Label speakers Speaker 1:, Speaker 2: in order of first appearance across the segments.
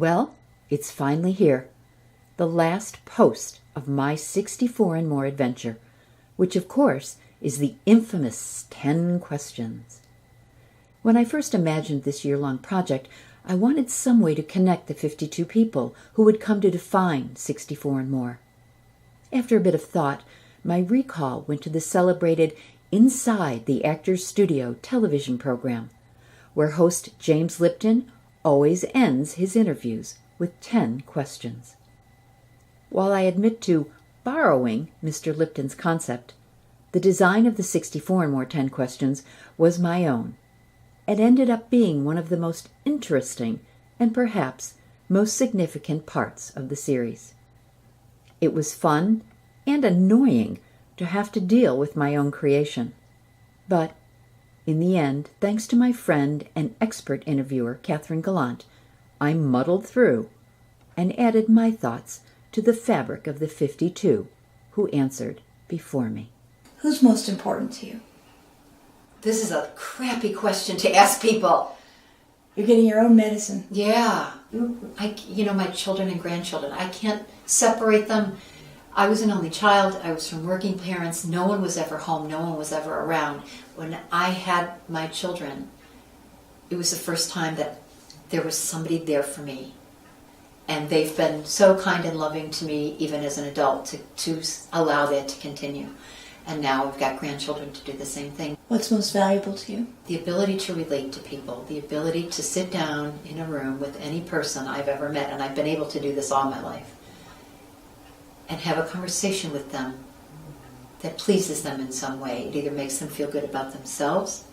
Speaker 1: Well, it's finally here. The last post of my 64 and more adventure, which of course is the infamous 10 questions. When I first imagined this year-long project, I wanted some way to connect the 52 people who would come to define 64 and more. After a bit of thought, my recall went to the celebrated Inside the Actors Studio television program, where host James Lipton always ends his interviews with 10 questions. While I admit to borrowing Mr. Lipton's concept, the design of the 64 and more 10 questions was my own. It ended up being one of the most interesting and perhaps most significant parts of the series. It was fun and annoying to have to deal with my own creation. But in the end, thanks to my friend and expert interviewer, Kathryn Gallant, I muddled through and added my thoughts to the fabric of the 52 who answered before me.
Speaker 2: Who's most important to you?
Speaker 3: This is a crappy question to ask people.
Speaker 2: You're getting your own medicine.
Speaker 3: Yeah. My children and grandchildren, I can't separate them. I was an only child. I was from working parents. No one was ever home. No one was ever around. When I had my children, it was the first time that there was somebody there for me. And they've been so kind and loving to me, even as an adult, to allow that to continue. And now we've got grandchildren to do the same thing.
Speaker 2: What's most valuable to you?
Speaker 3: The ability to relate to people, the ability to sit down in a room with any person I've ever met, and I've been able to do this all my life, and have a conversation with them that pleases them in some way. It either makes them feel good about themselves,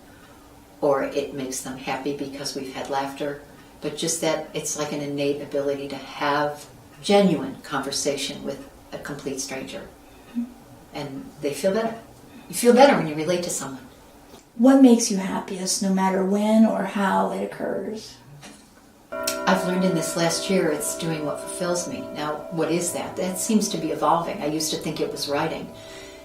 Speaker 3: or it makes them happy because we've had laughter, but just that it's like an innate ability to have genuine conversation with a complete stranger. And they feel better. You feel better when you relate to someone.
Speaker 2: What makes you happiest, no matter when or how it occurs?
Speaker 3: I've learned in this last year it's doing what fulfills me. Now, what is that? That seems to be evolving. I used to think it was writing.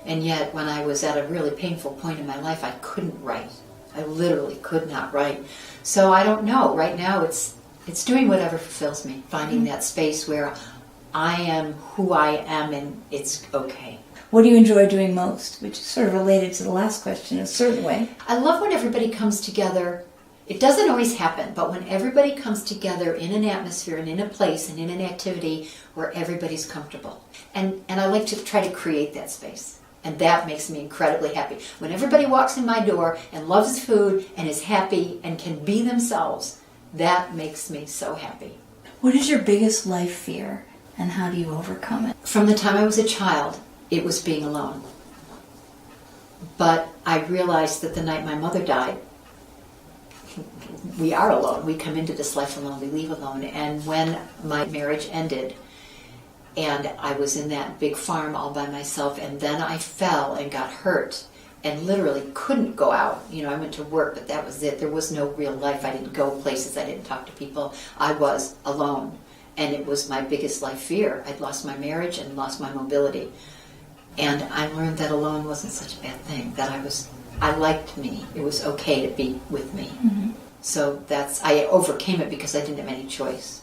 Speaker 3: And yet, when I was at a really painful point in my life, I couldn't write. I literally could not write. So I don't know. Right now, it's doing whatever fulfills me. Finding that space where I am who I am and it's okay.
Speaker 2: What do you enjoy doing most? Which is sort of related to the last question in a certain way.
Speaker 3: I love when everybody comes together. It doesn't always happen, but when everybody comes together in an atmosphere and in a place and in an activity where everybody's comfortable. And I like to try to create that space. And that makes me incredibly happy. When everybody walks in my door and loves food and is happy and can be themselves, that makes me so happy.
Speaker 2: What is your biggest life fear and how do you overcome it?
Speaker 3: From the time I was a child, it was being alone. But I realized that the night my mother died, we are alone. We come into this life alone, we leave alone. And when my marriage ended, and I was in that big farm all by myself, and then I fell and got hurt and literally couldn't go out. I went to work, but that was it. There was no real life. I didn't go places. I didn't talk to people. I was alone. And it was my biggest life fear. I'd lost my marriage and lost my mobility. And I learned that alone wasn't such a bad thing, that I liked me. It was okay to be with me. Mm-hmm. So I overcame it because I didn't have any choice.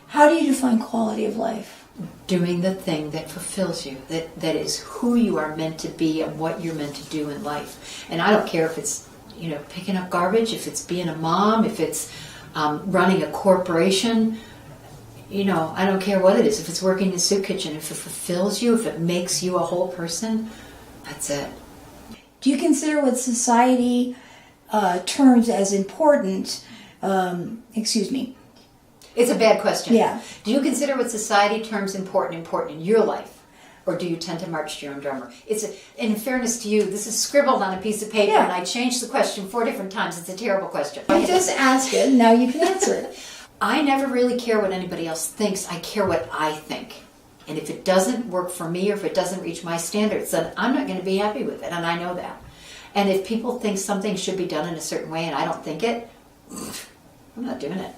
Speaker 2: How do you define quality of life?
Speaker 3: Doing the thing that fulfills you, that is who you are meant to be and what you're meant to do in life. And I don't care if it's, picking up garbage, if it's being a mom, if it's running a corporation. I don't care what it is. If it's working in a soup kitchen, if it fulfills you, if it makes you a whole person, that's it.
Speaker 2: Do you consider what society terms as important?
Speaker 3: It's a bad question.
Speaker 2: Yeah.
Speaker 3: Do you consider what society terms important in your life? Or do you tend to march to your own drummer? In fairness to you, this is scribbled on a piece of paper, and I changed the question 4 different times. It's a terrible question.
Speaker 2: I just ask it, now you can answer it.
Speaker 3: I never really care what anybody else thinks. I care what I think. And if it doesn't work for me or if it doesn't reach my standards, then I'm not going to be happy with it, and I know that. And if people think something should be done in a certain way and I don't think it, I'm not doing it.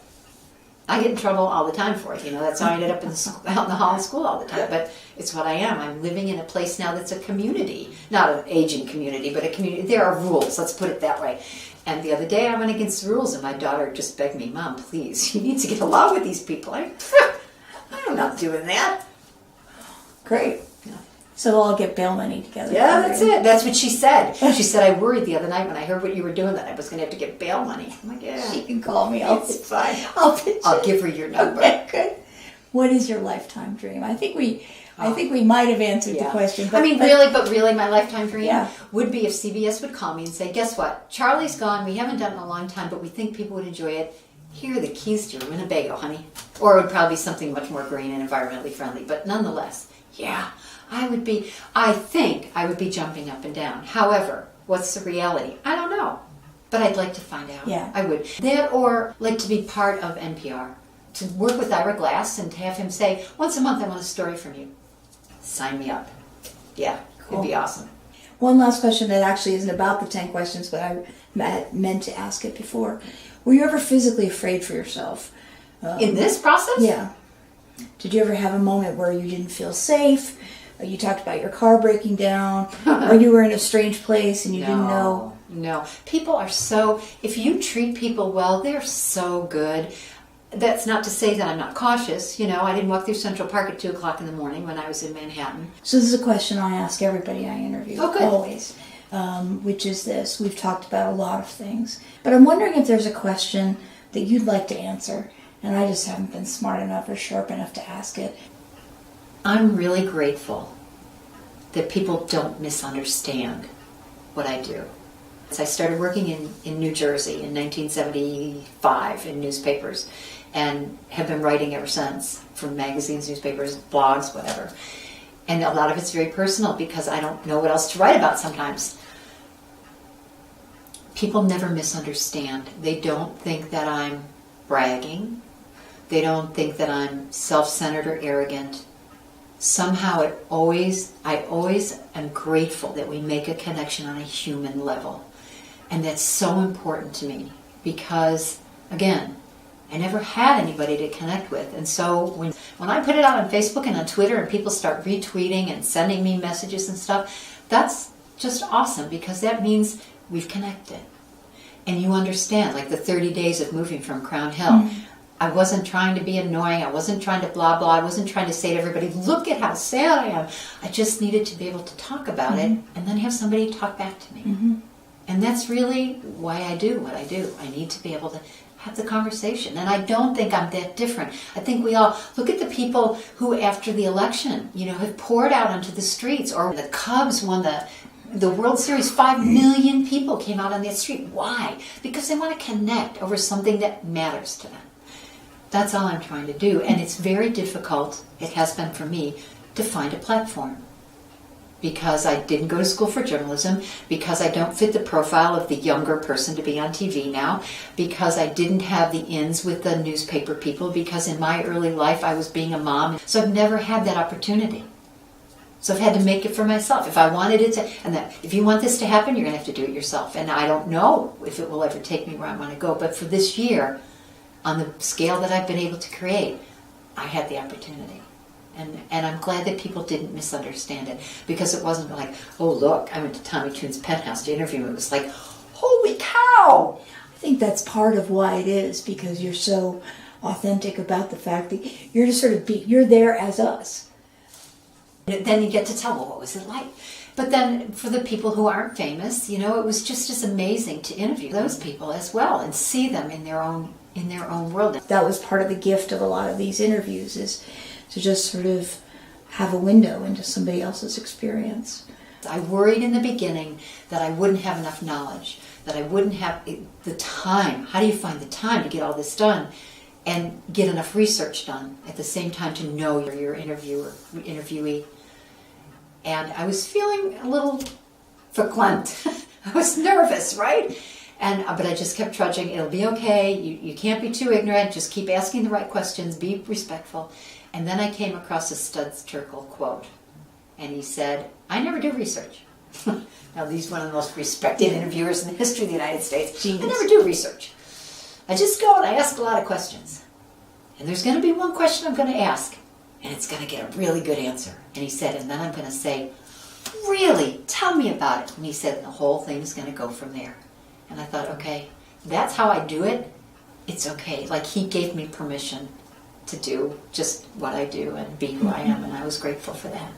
Speaker 3: I get in trouble all the time for it. That's how I ended up out in the hall of school all the time. But it's what I am. I'm living in a place now that's a community. Not an aging community, but a community. There are rules, let's put it that way. And the other day I went against the rules and my daughter just begged me, Mom, please, you need to get along with these people. I'm not doing that.
Speaker 2: Great. So we'll all get bail money together.
Speaker 3: Yeah, that's it. That's what she said. She said, I worried the other night when I heard what you were doing that I was going to have to get bail money. I'm like, yeah.
Speaker 2: She can call me.
Speaker 3: It's fine.
Speaker 2: I'll
Speaker 3: give her your number.
Speaker 2: Okay, good. What is your lifetime dream? I think we might have answered the question.
Speaker 3: But really, my lifetime dream would be if CBS would call me and say, guess what? Charlie's gone. We haven't done it in a long time, but we think people would enjoy it. Here are the keys to your Winnebago, honey. Or it would probably be something much more green and environmentally friendly. But nonetheless, I think I would be jumping up and down. However, what's the reality? I don't know. But I'd like to find out.
Speaker 2: Yeah.
Speaker 3: I would. That or like to be part of NPR. To work with Ira Glass and to have him say, once a month I want a story from you. Sign me up. Yeah, cool. It'd be awesome.
Speaker 2: One last question that actually isn't about the 10 questions, but I meant to ask it before. Were you ever physically afraid for yourself?
Speaker 3: In this process?
Speaker 2: Yeah. Did you ever have a moment where you didn't feel safe? You talked about your car breaking down, or you were in a strange place and you didn't know?
Speaker 3: No. People are so, if you treat people well, they're so good. That's not to say that I'm not cautious. You know, I didn't walk through Central Park at 2 o'clock in the morning when I was in Manhattan.
Speaker 2: So this is a question I ask everybody I interview, always, which is this. We've talked about a lot of things, but I'm wondering if there's a question that you'd like to answer, and I just haven't been smart enough or sharp enough to ask it.
Speaker 3: I'm really grateful that people don't misunderstand what I do. I started working in New Jersey in 1975 in newspapers and have been writing ever since, from magazines, newspapers, blogs, whatever. And a lot of it's very personal because I don't know what else to write about sometimes. People never misunderstand. They don't think that I'm bragging. They don't think that I'm self-centered or arrogant. Somehow I always am grateful that we make a connection on a human level. And that's so important to me because, again, I never had anybody to connect with. And so when I put it out on Facebook and on Twitter and people start retweeting and sending me messages and stuff, that's just awesome because that means we've connected. And you understand, like the 30 days of moving from Crown Hill. Mm-hmm. I wasn't trying to be annoying. I wasn't trying to blah, blah. I wasn't trying to say to everybody, look at how sad I am. I just needed to be able to talk about it and then have somebody talk back to me. Mm-hmm. And that's really why I do what I do. I need to be able to have the conversation. And I don't think I'm that different. I think we all, look at the people who after the election, have poured out onto the streets. Or the Cubs won the World Series, 5 million people came out on that street. Why? Because they want to connect over something that matters to them. That's all I'm trying to do. And it's very difficult, it has been for me, to find a platform. Because I didn't go to school for journalism, because I don't fit the profile of the younger person to be on TV now, because I didn't have the ins with the newspaper people, because in my early life I was being a mom. So I've never had that opportunity. So I've had to make it for myself. If I wanted it to, and that if you want this to happen, you're going to have to do it yourself. And I don't know if it will ever take me where I want to go. But for this year, on the scale that I've been able to create, I had the opportunity. And I'm glad that people didn't misunderstand it, because it wasn't like, oh, look, I went to Tommy Tune's penthouse to interview him. It was like, holy cow!
Speaker 2: I think that's part of why it is, because you're so authentic about the fact that you're just sort of you're there as us.
Speaker 3: Then you get to tell, well, what was it like? But then for the people who aren't famous, it was just as amazing to interview those people as well and see them in their own world.
Speaker 2: That was part of the gift of a lot of these interviews, is to just sort of have a window into somebody else's experience.
Speaker 3: I worried in the beginning that I wouldn't have enough knowledge, that I wouldn't have the time. How do you find the time to get all this done and get enough research done at the same time to know your interviewee? And I was feeling a little verklempt. I was nervous, right? But I just kept trudging. It'll be okay. You can't be too ignorant. Just keep asking the right questions. Be respectful. And then I came across a Studs Terkel quote. And he said, I never do research. Now, he's one of the most respected interviewers in the history of the United States. Genius. I never do research. I just go and I ask a lot of questions. And there's going to be one question I'm going to ask. And it's going to get a really good answer. And he said, and then I'm going to say, really? Tell me about it. And he said, the whole thing is going to go from there. And I thought, okay, that's how I do it. It's okay. Like, he gave me permission to do just what I do and be who I am, and I was grateful for that.